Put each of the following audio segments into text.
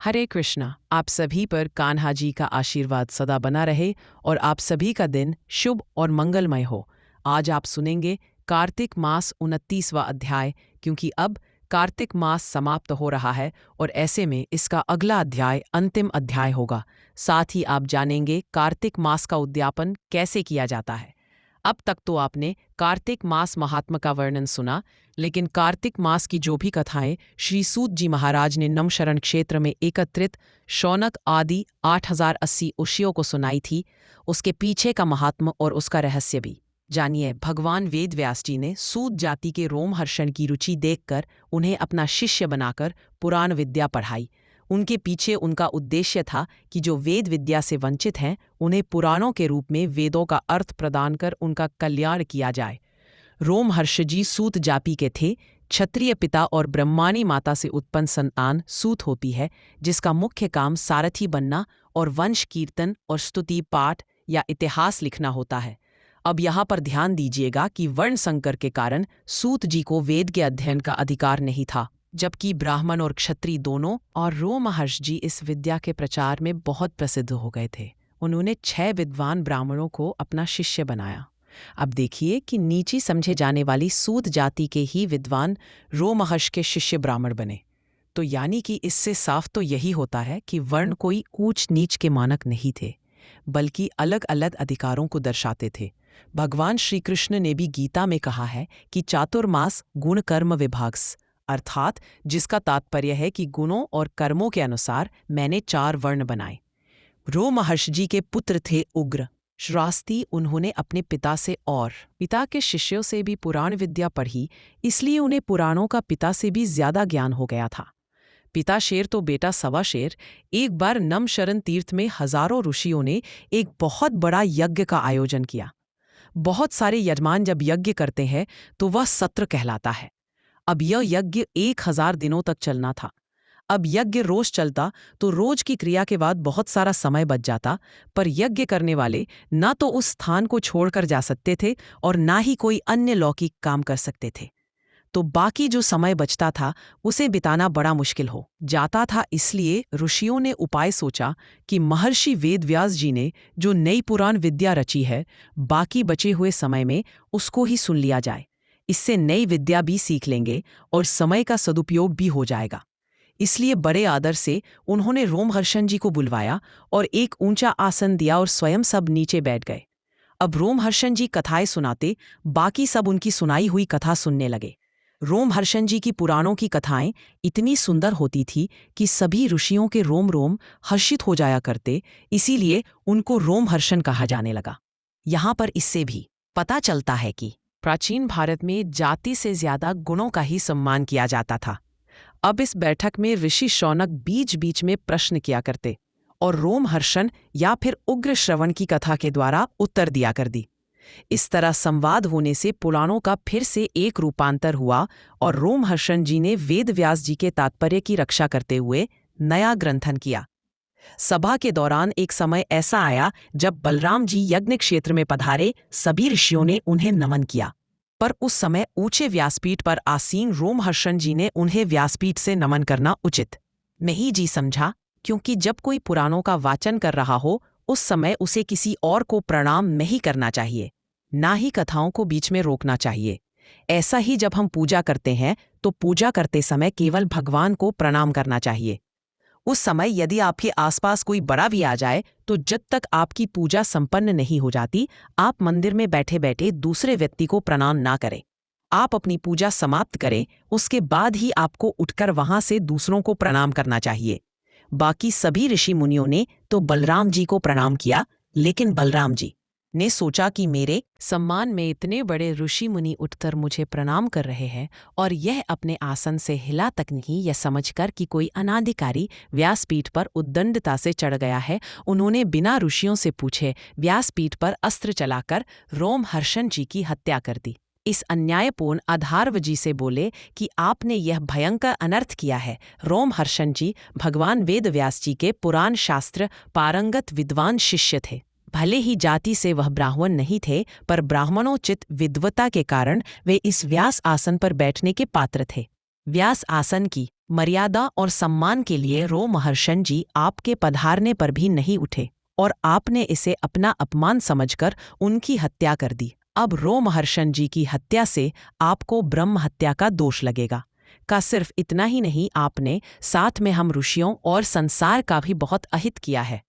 हरे कृष्णा। आप सभी पर कान्हा जी का आशीर्वाद सदा बना रहे और आप सभी का दिन शुभ और मंगलमय हो। आज आप सुनेंगे कार्तिक मास 29वां अध्याय, क्योंकि अब कार्तिक मास समाप्त हो रहा है और ऐसे में इसका अगला अध्याय अंतिम अध्याय होगा। साथ ही आप जानेंगे कार्तिक मास का उद्यापन कैसे किया जाता है। अब तक तो आपने कार्तिक मास महात्म का वर्णन सुना, लेकिन कार्तिक मास की जो भी कथाएं श्री सूत जी महाराज ने नमशरण क्षेत्र में एकत्रित शौनक आदि 8080 ऋषियों को सुनाई थी, उसके पीछे का महात्म और उसका रहस्य भी जानिए। भगवान वेद व्यास जी ने सूत जाति के रोमहर्षण की रुचि देखकर उन्हें अपना शिष्य बनाकर पुराण विद्या पढ़ाई। उनके पीछे उनका उद्देश्य था कि जो वेद विद्या से वंचित हैं उन्हें पुराणों के रूप में वेदों का अर्थ प्रदान कर उनका कल्याण किया जाए। रोमहर्षजी सूत जाति के थे। क्षत्रिय पिता और ब्रह्माणी माता से उत्पन्न संतान सूत होती है, जिसका मुख्य काम सारथी बनना और वंश कीर्तन और स्तुति पाठ या इतिहास लिखना होता है। अब यहाँ पर ध्यान दीजिएगा कि वर्ण संकर के कारण सूत जी को वेद के अध्ययन का अधिकार नहीं था, जबकि ब्राह्मण और क्षत्रिय दोनों और रोमहर्ष जी इस विद्या के प्रचार में बहुत प्रसिद्ध हो गए थे। उन्होंने 6 विद्वान ब्राह्मणों को अपना शिष्य बनाया। अब देखिए कि नीची समझे जाने वाली सूत जाति के ही विद्वान रोमहर्ष के शिष्य ब्राह्मण बने। तो यानी कि इससे साफ तो यही होता है कि वर्ण कोई ऊंच नीच के मानक नहीं थे, बल्कि अलग अलग अधिकारों को दर्शाते थे। भगवान श्री कृष्ण ने भी गीता में कहा है कि चातुर्मास गुण कर्म विभागस, अर्थात जिसका तात्पर्य है कि गुणों और कर्मों के अनुसार मैंने 4 वर्ण बनाए। रोमहर्ष जी के पुत्र थे उग्र, श्रास्ती। उन्होंने अपने पिता से और पिता के शिष्यों से भी पुराण विद्या पढ़ी, इसलिए उन्हें पुराणों का पिता से भी ज्यादा ज्ञान हो गया था। पिता शेर तो बेटा सवा शेर। एक बार नमशरण तीर्थ में हजारों ऋषियों ने एक बहुत बड़ा यज्ञ का आयोजन किया। बहुत सारे यजमान जब यज्ञ करते हैं तो वह सत्र कहलाता है। अब यह यज्ञ 1000 दिनों तक चलना था। अब यज्ञ रोज चलता तो रोज की क्रिया के बाद बहुत सारा समय बच जाता, पर यज्ञ करने वाले ना तो उस स्थान को छोड़कर जा सकते थे और ना ही कोई अन्य लौकिक काम कर सकते थे। तो बाकी जो समय बचता था उसे बिताना बड़ा मुश्किल हो जाता था। इसलिए ऋषियों ने उपाय सोचा कि महर्षि वेदव्यास जी ने जो नई पुराण विद्या रची है, बाकी बचे हुए समय में उसको ही सुन लिया जाए। इससे नई विद्या भी सीख लेंगे और समय का सदुपयोग भी हो जाएगा। इसलिए बड़े आदर से उन्होंने रोमहर्षण जी को बुलवाया और एक ऊंचा आसन दिया और स्वयं सब नीचे बैठ गए। अब रोमहर्षण जी कथाएं सुनाते, बाकी सब उनकी सुनाई हुई कथा सुनने लगे। रोमहर्षण जी की पुराणों की कथाएं इतनी सुंदर होती थी कि सभी ऋषियों के रोम रोम हर्षित हो जाया करते, इसीलिए उनको रोमहर्षण कहा जाने लगा। यहाँ पर इससे भी पता चलता है कि प्राचीन भारत में जाति से ज्यादा गुणों का ही सम्मान किया जाता था। अब इस बैठक में ऋषि शौनक बीच बीच में प्रश्न किया करते और रोमहर्षण या फिर उग्र श्रवण की कथा के द्वारा उत्तर दिया कर दी। इस तरह संवाद होने से पुराणों का फिर से एक रूपांतर हुआ और रोमहर्षण जी ने वेद व्यास जी के तात्पर्य की रक्षा करते हुए नया ग्रंथन किया। सभा के दौरान एक समय ऐसा आया जब बलराम जी यज्ञ क्षेत्र में पधारे। सभी ऋषियों ने उन्हें नमन किया, पर उस समय ऊंचे व्यासपीठ पर आसीन रोमहर्षण जी ने उन्हें व्यासपीठ से नमन करना उचित नहीं जी समझा, क्योंकि जब कोई पुराणों का वाचन कर रहा हो उस समय उसे किसी और को प्रणाम नहीं करना चाहिए, ना ही कथाओं को बीच में रोकना चाहिए। ऐसा ही जब हम पूजा करते हैं तो पूजा करते समय केवल भगवान को प्रणाम करना चाहिए। उस समय यदि आपके आसपास कोई बड़ा भी आ जाए तो जब तक आपकी पूजा संपन्न नहीं हो जाती, आप मंदिर में बैठे बैठे दूसरे व्यक्ति को प्रणाम ना करें। आप अपनी पूजा समाप्त करें, उसके बाद ही आपको उठकर वहां से दूसरों को प्रणाम करना चाहिए। बाकी सभी ऋषि मुनियों ने तो बलराम जी को प्रणाम किया, लेकिन बलराम जी ने सोचा कि मेरे सम्मान में इतने बड़े ऋषि मुनि उठकर मुझे प्रणाम कर रहे हैं और यह अपने आसन से हिला तक नहीं, यह समझकर कि कोई अनाधिकारी व्यासपीठ पर उद्दंडता से चढ़ गया है, उन्होंने बिना ऋषियों से पूछे व्यासपीठ पर अस्त्र चलाकर रोमहर्षण जी की हत्या कर दी। इस अन्यायपूर्ण अधार्व जी से बोले कि आपने यह भयंकर अनर्थ किया है। रोमहर्षण जी भगवान वेद व्यास जी के पुराण शास्त्र पारंगत विद्वान शिष्य थे। भले ही जाति से वह ब्राह्मण नहीं थे, पर ब्राह्मणोचित विद्वता के कारण वे इस व्यास आसन पर बैठने के पात्र थे। व्यास आसन की मर्यादा और सम्मान के लिए रोमहर्षण जी आपके पधारने पर भी नहीं उठे और आपने इसे अपना अपमान समझकर उनकी हत्या कर दी। अब रोमहर्षण जी की हत्या से आपको ब्रह्म हत्या का दोष लगेगा। का सिर्फ इतना ही नहीं, आपने साथ में हम ऋषियों और संसार का भी बहुत अहित किया है।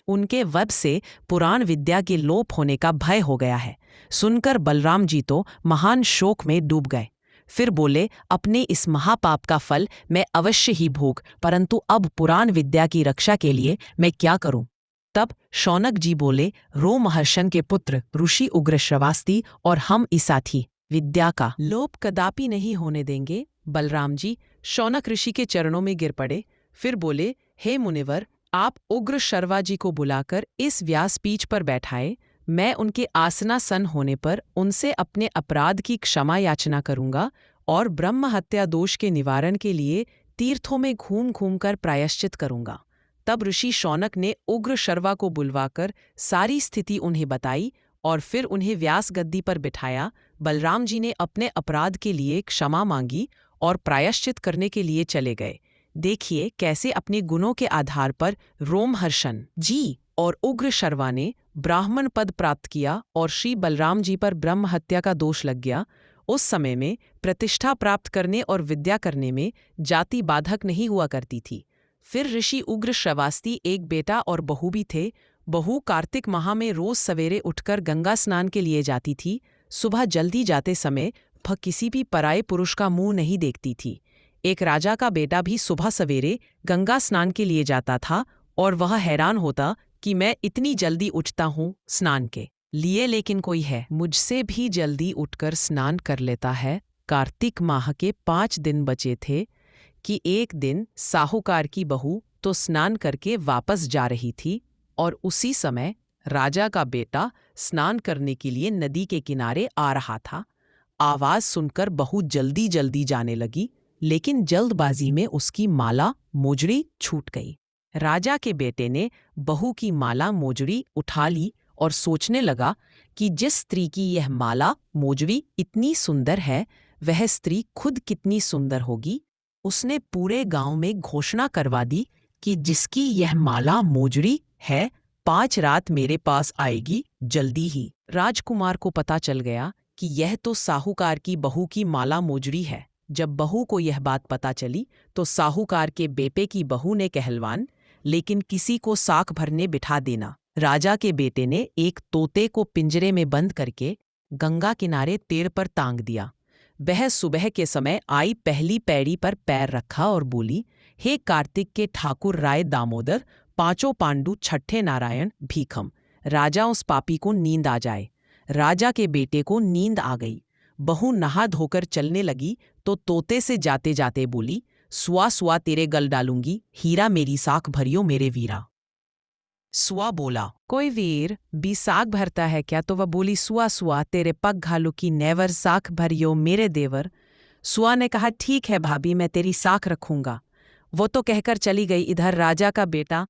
उनके वध से पुराण विद्या के लोप होने का भय हो गया है। सुनकर बलराम जी तो महान शोक में डूब गए। फिर बोले, अपने इस महापाप का फल मैं अवश्य ही भोग, परंतु अब पुराण विद्या की रक्षा के लिए मैं क्या करूं? तब शौनक जी बोले, रोमहर्षण के पुत्र ऋषि उग्र श्रवास्ति और हम इस साथी विद्या का लोप कदापि नहीं होने देंगे। बलराम जी शौनक ऋषि के चरणों में गिर पड़े। फिर बोले, हे मुनिवर, आप उग्र शर्वा जी को बुलाकर इस व्यासपीठ पर बैठाए। मैं उनके आसनासन होने पर उनसे अपने अपराध की क्षमा याचना करूंगा और ब्रह्म हत्या दोष के निवारण के लिए तीर्थों में घूम घूम कर प्रायश्चित करूंगा। तब ऋषि शौनक ने उग्र शर्वा को बुलवाकर सारी स्थिति उन्हें बताई और फिर उन्हें व्यास गद्दी पर बिठाया। बलराम जी ने अपने अपराध के लिए क्षमा मांगी और प्रायश्चित करने के लिए चले गए। देखिए कैसे अपने गुणों के आधार पर रोमहर्षण जी और उग्र शर्वा ने ब्राह्मण पद प्राप्त किया और श्री बलराम जी पर ब्रह्म हत्या का दोष लग गया। उस समय में प्रतिष्ठा प्राप्त करने और विद्या करने में जाति बाधक नहीं हुआ करती थी। फिर ऋषि उग्र श्रवास्ति एक बेटा और बहू भी थे। बहू कार्तिक माह में रोज सवेरे उठकर गंगा स्नान के लिए जाती थी। सुबह जल्दी जाते समय वह किसी भी पराये पुरुष का मुंह नहीं देखती थी। एक राजा का बेटा भी सुबह सवेरे गंगा स्नान के लिए जाता था और वह हैरान होता कि मैं इतनी जल्दी उठता हूँ स्नान के लिए, लेकिन कोई है मुझसे भी जल्दी उठकर स्नान कर लेता है। कार्तिक माह के 5 दिन बचे थे कि एक दिन साहूकार की बहू तो स्नान करके वापस जा रही थी और उसी समय राजा का बेटा स्नान करने के लिए नदी के किनारे आ रहा था। आवाज सुनकर बहू जल्दी जल्दी जाने लगी, लेकिन जल्दबाजी में उसकी माला मोजड़ी छूट गई। राजा के बेटे ने बहू की माला मोजड़ी उठा ली और सोचने लगा कि जिस स्त्री की यह माला मोजड़ी इतनी सुंदर है, वह स्त्री खुद कितनी सुंदर होगी। उसने पूरे गांव में घोषणा करवा दी कि जिसकी यह माला मोजड़ी है, 5 रात मेरे पास आएगी जल्दी ही। राजकुमार को पता चल गया कि यह तो साहूकार की बहू की माला मोजड़ी है। जब बहू को यह बात पता चली तो साहूकार के बेटे की बहू ने कहलवान, लेकिन किसी को साख भरने बिठा देना। राजा के बेटे ने एक तोते को पिंजरे में बंद करके गंगा किनारे तीर पर टांग दिया। वह सुबह के समय आई, पहली पैड़ी पर पैर रखा और बोली, हे कार्तिक के ठाकुर राय दामोदर, 5 पांडु, 6 नारायण, भीखम। राजा उस पापी को नींद आ जाए। राजा के बेटे को नींद आ गई। बहू नहा धोकर चलने लगी तो तोते से जाते जाते बोली, सुआ सुआ तेरे गल डालूंगी, हीरा मेरी साख भरियो मेरे वीरा। सुआ बोला, कोई वीर भी साख भरता है क्या? तो वह बोली, सुआ सुआ तेरे पग घालू की नेवर साख भरियो मेरे देवर। सुआ ने कहा, ठीक है भाभी, मैं तेरी साख रखूंगा। वो तो कहकर चली गई। इधर राजा का बेटा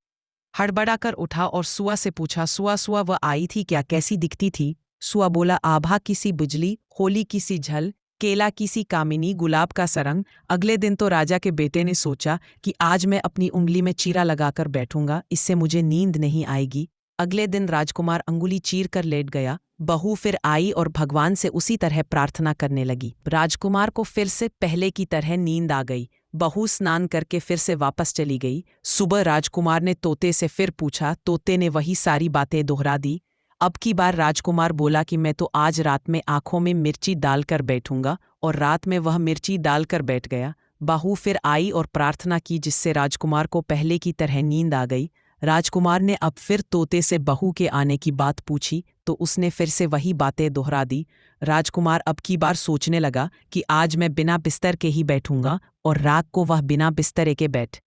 हड़बड़ा कर उठा और सुआ से पूछा, सुआ सुआ वह आई थी क्या? कैसी दिखती थी? सुआ बोला, आभा किसी बुजली, होली किसी झल, केला किसी कामिनी, गुलाब का सरंग। अगले दिन तो राजा के बेटे ने सोचा कि आज मैं अपनी उंगली में चीरा लगाकर बैठूंगा, इससे मुझे नींद नहीं आएगी। अगले दिन राजकुमार अंगुली चीर कर लेट गया। बहू फिर आई और भगवान से उसी तरह प्रार्थना करने लगी। राजकुमार को फिर से पहले की तरह नींद आ गई। बहू स्नान करके फिर से वापस चली गई। सुबह राजकुमार ने तोते से फिर पूछा। तोते ने वही सारी बातें दोहरा दी। अब की बार राजकुमार बोला कि मैं तो आज रात में आंखों में मिर्ची डालकर बैठूंगा, और रात में वह मिर्ची डालकर बैठ गया। बहू फिर आई और प्रार्थना की, जिससे राजकुमार को पहले की तरह नींद आ गई। राजकुमार ने अब फिर तोते से बहू के आने की बात पूछी तो उसने फिर से वही बातें दोहरा दी। राजकुमार अब की बार सोचने लगा कि आज मैं बिना बिस्तर के ही बैठूंगा, और रात को वह बिना बिस्तरे के बैठ।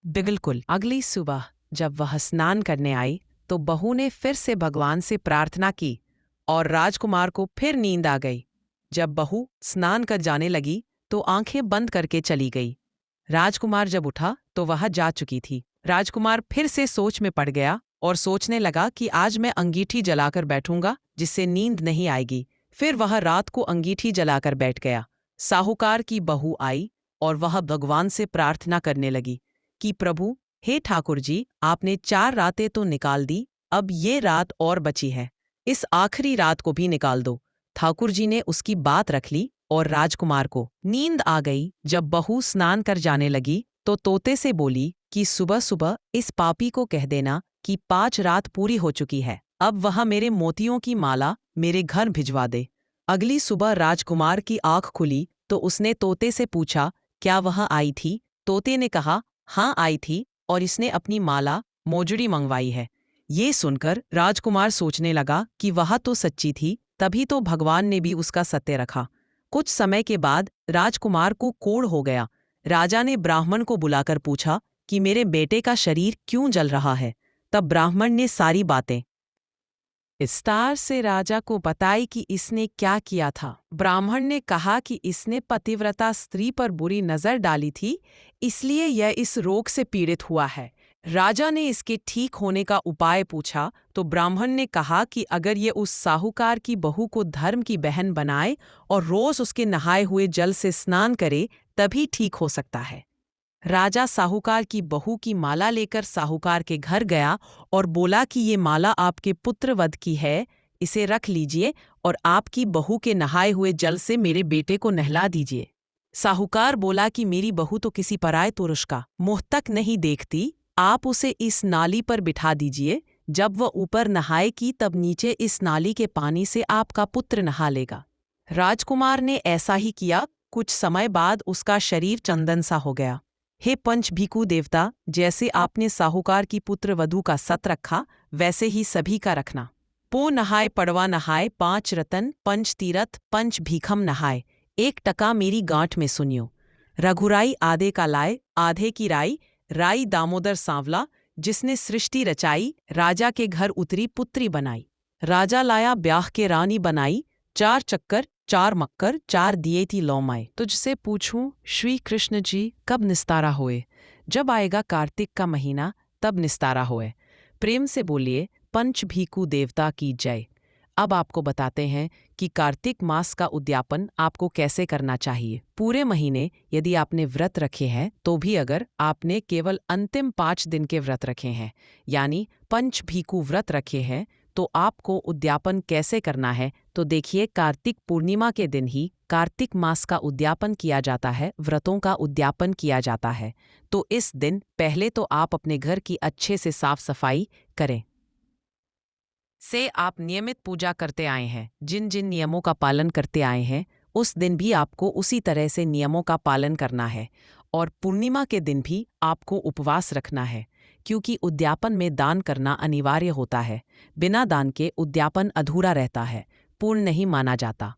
बिल्कुल अगली सुबह जब वह स्नान करने आई तो बहू ने फिर से भगवान से प्रार्थना की और राजकुमार को फिर नींद आ गई। जब बहू स्नान कर जाने लगी तो आंखें बंद करके चली गई। राजकुमार जब उठा तो वह जा चुकी थी। राजकुमार फिर से सोच में पड़ गया और सोचने लगा कि आज मैं अंगीठी जलाकर बैठूंगा, जिससे नींद नहीं आएगी। फिर वह रात को अंगीठी जलाकर बैठ गया। साहूकार की बहू आई और वह भगवान से प्रार्थना करने लगी कि प्रभु, हे ठाकुर जी, आपने 4 रातें तो निकाल दी, अब ये रात और बची है, इस आखिरी रात को भी निकाल दो। ठाकुर जी ने उसकी बात रख ली और राजकुमार को नींद आ गई। जब बहू स्नान कर जाने लगी तो तोते से बोली कि सुबह सुबह इस पापी को कह देना कि 5 रात पूरी हो चुकी है, अब वह मेरे मोतियों की माला मेरे घर भिजवा दे। अगली सुबह राजकुमार की आंख खुली तो उसने तोते से पूछा, क्या वह आई थी? तोते ने कहा, हाँ आई थी, और इसने अपनी माला मोजड़ी मंगवाई है। ये सुनकर राजकुमार सोचने लगा कि वह तो सच्ची थी, तभी तो भगवान ने भी उसका सत्य रखा। कुछ समय के बाद राजकुमार को कोढ़ हो गया। राजा ने ब्राह्मण को बुलाकर पूछा कि मेरे बेटे का शरीर क्यों जल रहा है। तब ब्राह्मण ने सारी बातें विस्तार से राजा को बताई कि इसने क्या किया था। ब्राह्मण ने कहा कि इसने पतिव्रता स्त्री पर बुरी नजर डाली थी, इसलिए यह इस रोग से पीड़ित हुआ है। राजा ने इसके ठीक होने का उपाय पूछा तो ब्राह्मण ने कहा कि अगर ये उस साहूकार की बहू को धर्म की बहन बनाए और रोज उसके नहाए हुए जल से स्नान करे तभी ठीक हो सकता है। राजा साहूकार की बहू की माला लेकर साहूकार के घर गया और बोला कि ये माला आपके पुत्र वध की है, इसे रख लीजिए और आपकी बहू के नहाए हुए जल से मेरे बेटे को नहला दीजिए। साहूकार बोला कि मेरी बहू तो किसी पराये पुरुष का मुंह तक नहीं देखती, आप उसे इस नाली पर बिठा दीजिए, जब वह ऊपर नहाएगी तब नीचे इस नाली के पानी से आपका पुत्र नहा लेगा। राजकुमार ने ऐसा ही किया। कुछ समय बाद उसका शरीर चंदन सा हो गया। हे पंच भिखु देवता, जैसे आपने साहूकार की पुत्र वधू का सत रखा वैसे ही सभी का रखना। पो नहाय पड़वा नहाय, 5 रतन पंच तीरथ पंच भीखम नहाय, 1 टका मेरी गांठ में सुनियो। रघुराई आधे का लाए, आधे की राई, राई दामोदर सांवला, जिसने सृष्टि रचाई, राजा के घर उतरी पुत्री बनाई। राजा लाया ब्याह के रानी बनाई, 4 चक्कर 4 मक्कर 4 दिए थी लौमाए। तुझसे पूछूं श्री कृष्ण जी, कब निस्तारा होए? जब आएगा कार्तिक का महीना तब निस्तारा होए। प्रेम से बोलिए पंच भीखु देवता की जय। अब आपको बताते हैं कि कार्तिक मास का उद्यापन आपको कैसे करना चाहिए। पूरे महीने यदि आपने व्रत रखे हैं तो भी अगर आपने केवल अंतिम 5 दिन के व्रत रखे हैं यानी पंच भीखु व्रत रखे हैं तो आपको उद्यापन कैसे करना है तो देखिए, कार्तिक पूर्णिमा के दिन ही कार्तिक मास का उद्यापन किया जाता है, व्रतों का उद्यापन किया जाता है। तो इस दिन पहले तो आप अपने घर की अच्छे से साफ सफाई करें। से आप नियमित पूजा करते आए हैं, जिन जिन नियमों का पालन करते आए हैं उस दिन भी आपको उसी तरह से नियमों का पालन करना है। और पूर्णिमा के दिन भी आपको उपवास रखना है, क्योंकि उद्यापन में दान करना अनिवार्य होता है। बिना दान के उद्यापन अधूरा रहता है, पूर्ण नहीं माना जाता।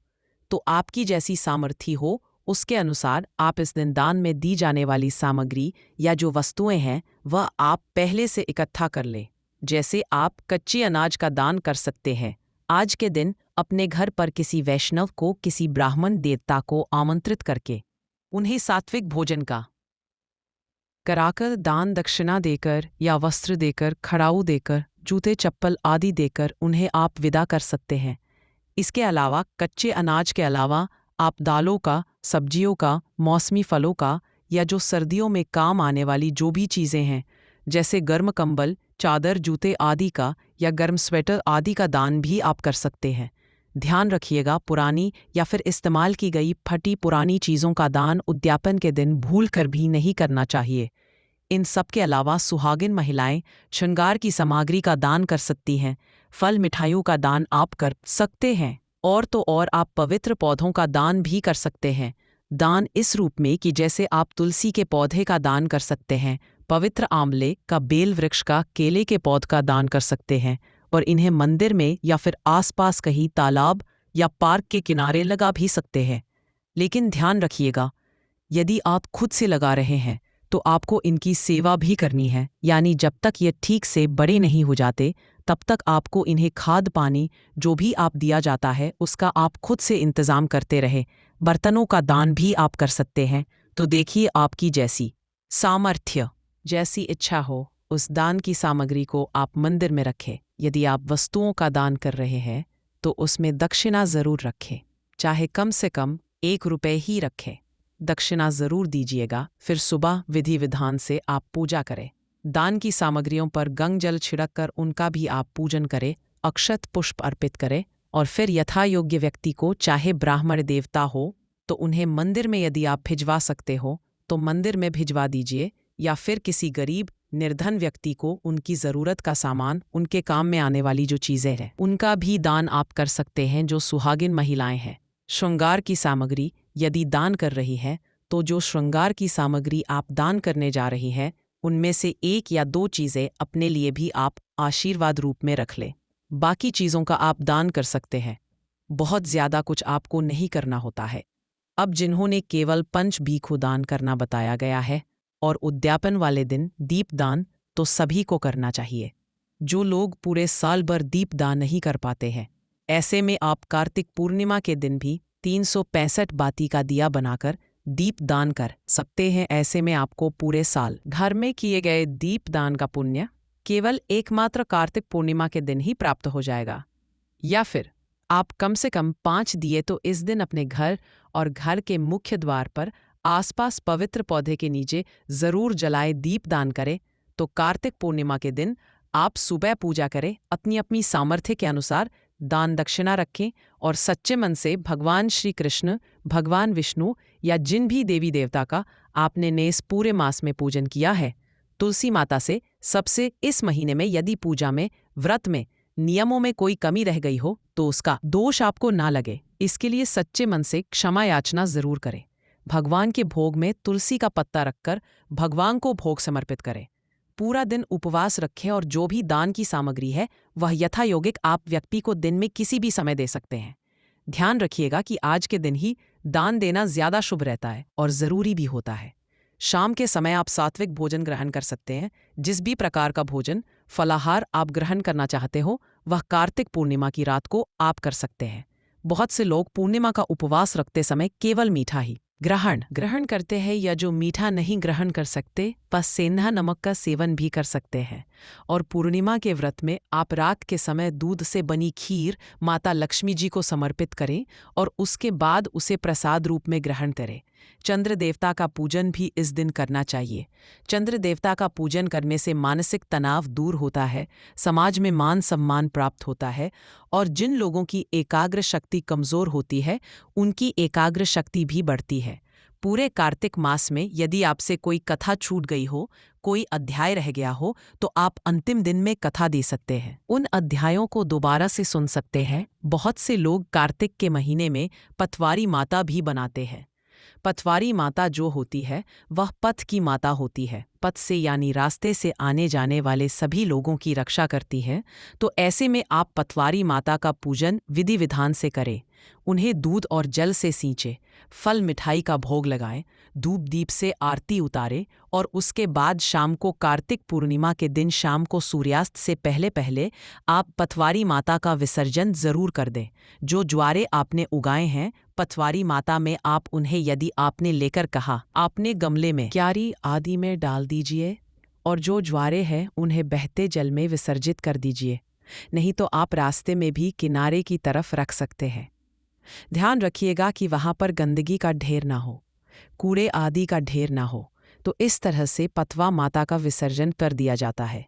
तो आपकी जैसी सामर्थ्य हो उसके अनुसार आप इस दिन दान में दी जाने वाली सामग्री या जो वस्तुएं हैं वह आप पहले से इकट्ठा कर लें। जैसे आप कच्चे अनाज का दान कर सकते हैं। आज के दिन अपने घर पर किसी वैष्णव को, किसी ब्राह्मण देवता को आमंत्रित करके उन्हें सात्विक भोजन का कराकर, दान दक्षिणा देकर या वस्त्र देकर, खड़ाऊ देकर, जूते चप्पल आदि देकर उन्हें आप विदा कर सकते हैं। इसके अलावा कच्चे अनाज के अलावा आप दालों का, सब्जियों का, मौसमी फलों का या जो सर्दियों में काम आने वाली जो भी चीज़ें हैं जैसे गर्म कंबल, चादर, जूते आदि का या गर्म स्वेटर आदि का दान भी आप कर सकते हैं। ध्यान रखिएगा, पुरानी या फिर इस्तेमाल की गई फटी पुरानी चीज़ों का दान उद्यापन के दिन भूल कर भी नहीं करना चाहिए। इन सब के अलावा सुहागिन महिलाएं श्रृंगार की सामग्री का दान कर सकती हैं। फल मिठाइयों का दान आप कर सकते हैं। और तो और आप पवित्र पौधों का दान भी कर सकते हैं। दान इस रूप में कि जैसे आप तुलसी के पौधे का दान कर सकते हैं, पवित्र आंवले का, बेल वृक्ष का, केले के पौध का दान कर सकते हैं और इन्हें मंदिर में या फिर आसपास कहीं तालाब या पार्क के किनारे लगा भी सकते हैं। लेकिन ध्यान रखिएगा, यदि आप खुद से लगा रहे हैं तो आपको इनकी सेवा भी करनी है, यानी जब तक ये ठीक से बड़े नहीं हो जाते तब तक आपको इन्हें खाद पानी जो भी आप दिया जाता है उसका आप खुद से इंतज़ाम करते रहे। बर्तनों का दान भी आप कर सकते हैं। तो देखिए, आपकी जैसी सामर्थ्य, जैसी इच्छा हो उस दान की सामग्री को आप मंदिर में रखें। यदि आप वस्तुओं का दान कर रहे हैं तो उसमें दक्षिणा ज़रूर रखें, चाहे कम से कम 1 रुपये ही रखें। दक्षिणा जरूर दीजिएगा। फिर सुबह विधि विधान से आप पूजा करें। दान की सामग्रियों पर गंग जल छिड़क कर उनका भी आप पूजन करें, अक्षत पुष्प अर्पित करें और फिर यथा योग्य व्यक्ति को, चाहे ब्राह्मण देवता हो तो उन्हें मंदिर में, यदि आप भिजवा सकते हो तो मंदिर में भिजवा दीजिए, या फिर किसी गरीब निर्धन व्यक्ति को उनकी ज़रूरत का सामान, उनके काम में आने वाली जो चीज़ें हैं उनका भी दान आप कर सकते हैं। जो सुहागिन महिलाएं हैं, श्रृंगार की सामग्री यदि दान कर रही हैं तो जो श्रृंगार की सामग्री आप दान करने जा रही हैं उनमें से 1 या 2 चीज़ें अपने लिए भी आप आशीर्वाद रूप में रख लें। बाकी चीज़ों का आप दान कर सकते हैं। बहुत ज़्यादा कुछ आपको नहीं करना होता है। अब जिन्होंने केवल पंच भीखु दान करना बताया गया है और उद्यापन वाले दिन दीपदान, तो सभी को करना चाहिए। जो लोग पूरे साल भर दीपदान नहीं कर पाते हैं, ऐसे में आप कार्तिक पूर्णिमा के दिन भी 365 बाती का दिया बनाकर दीपदान कर सकते हैं। ऐसे में आपको पूरे साल घर में किए गए दीपदान का पुण्य केवल एकमात्र कार्तिक पूर्णिमा के दिन ही प्राप्त हो जाएगा। या फिर आप कम से कम 5 दिए तो इस दिन अपने घर और घर के मुख्य द्वार पर आसपास पवित्र पौधे के नीचे जरूर जलाए दीपदान करें। तो कार्तिक पूर्णिमा के दिन आप सुबह पूजा करें, अपनी अपनी सामर्थ्य के अनुसार दान दक्षिणा रखें और सच्चे मन से भगवान श्री कृष्ण, भगवान विष्णु या जिन भी देवी देवता का आपने नेस पूरे मास में पूजन किया है, तुलसी माता से सबसे इस महीने में यदि पूजा में, व्रत में, नियमों में कोई कमी रह गई हो तो उसका दोष आपको ना लगे, इसके लिए सच्चे मन से क्षमा याचना जरूर करें। भगवान के भोग में तुलसी का पत्ता रखकर भगवान को भोग समर्पित करें। पूरा दिन उपवास रखें और जो भी दान की सामग्री है वह यथायोगिक आप व्यक्ति को दिन में किसी भी समय दे सकते हैं। ध्यान रखिएगा कि आज के दिन ही दान देना ज्यादा शुभ रहता है और जरूरी भी होता है। शाम के समय आप सात्विक भोजन ग्रहण कर सकते हैं। जिस भी प्रकार का भोजन, फलाहार आप ग्रहण करना चाहते हो वह कार्तिक पूर्णिमा की रात को आप कर सकते हैं। बहुत से लोग पूर्णिमा का उपवास रखते समय केवल मीठा ही ग्रहण करते हैं, या जो मीठा नहीं ग्रहण कर सकते वह सेंधा नमक का सेवन भी कर सकते हैं। और पूर्णिमा के व्रत में आप रात के समय दूध से बनी खीर माता लक्ष्मी जी को समर्पित करें और उसके बाद उसे प्रसाद रूप में ग्रहण करें। चंद्र देवता का पूजन भी इस दिन करना चाहिए। चंद्र देवता का पूजन करने से मानसिक तनाव दूर होता है, समाज में मान सम्मान प्राप्त होता है और जिन लोगों की एकाग्र शक्ति कमज़ोर होती है उनकी एकाग्र शक्ति भी बढ़ती है। पूरे कार्तिक मास में यदि आपसे कोई कथा छूट गई हो, कोई अध्याय रह गया हो, तो आप अंतिम दिन में कथा दे सकते हैं। उन अध्यायों को दोबारा से सुन सकते हैं। बहुत से लोग कार्तिक के महीने में पतवारी माता भी बनाते हैं। पतवारी माता जो होती है वह पथ की माता होती है। पथ से यानी रास्ते से आने जाने वाले सभी लोगों की रक्षा करती है। तो ऐसे में आप पतवारी माता का पूजन विधि विधान से करें। उन्हें दूध और जल से सींचे, फल मिठाई का भोग लगाएं, धूप दीप से आरती उतारें और उसके बाद शाम को कार्तिक पूर्णिमा के दिन शाम को सूर्यास्त से पहले पहले आप पतवारी माता का विसर्जन जरूर कर दें। जो ज्वारे आपने उगाए हैं पतवारी माता में, आप उन्हें यदि आपने लेकर कहा आपने गमले में, क्यारी आदि में डाल दीजिए और जो ज्वारे हैं उन्हें बहते जल में विसर्जित कर दीजिए। नहीं तो आप रास्ते में भी किनारे की तरफ रख सकते हैं। ध्यान रखिएगा कि वहां पर गंदगी का ढेर ना हो, कूड़े आदि का ढेर ना हो। तो इस तरह से पतवा माता का विसर्जन कर दिया जाता है।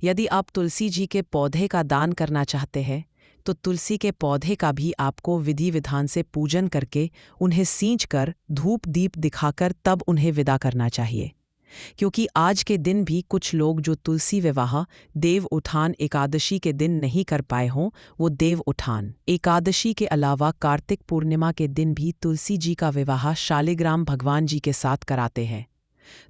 यदि आप तुलसी जी के पौधे का दान करना चाहते हैं तो तुलसी के पौधे का भी आपको विधि विधान से पूजन करके उन्हें सींच कर धूप दीप दिखाकर तब उन्हें विदा करना चाहिए। क्योंकि आज के दिन भी कुछ लोग जो तुलसी विवाह देव उठान एकादशी के दिन नहीं कर पाए हों, वो देव उठान एकादशी के अलावा कार्तिक पूर्णिमा के दिन भी तुलसी जी का विवाह शालिग्राम भगवान जी के साथ कराते हैं।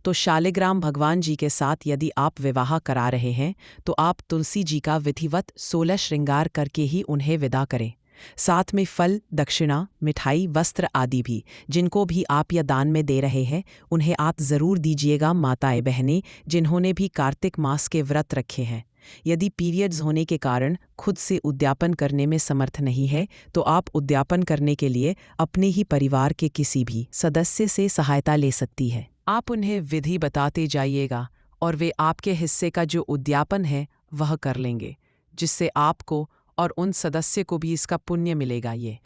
तो शालिग्राम भगवान जी के साथ यदि आप विवाह करा रहे हैं तो आप तुलसी जी का विधिवत 16 श्रृंगार करके ही उन्हें विदा करें। साथ में फल, दक्षिणा, मिठाई, वस्त्र आदि भी जिनको भी आप या दान में दे रहे हैं उन्हें आप जरूर दीजिएगा। माताएं बहनें जिन्होंने भी कार्तिक मास के व्रत रखे हैं, यदि पीरियड्स होने के कारण खुद से उद्यापन करने में समर्थ नहीं है तो आप उद्यापन करने के लिए अपने ही परिवार के किसी भी सदस्य से सहायता ले सकती है। आप उन्हें विधि बताते जाइएगा और वे आपके हिस्से का जो उद्यापन है वह कर लेंगे, जिससे आपको और उन सदस्य को भी इसका पुण्य मिलेगा। ये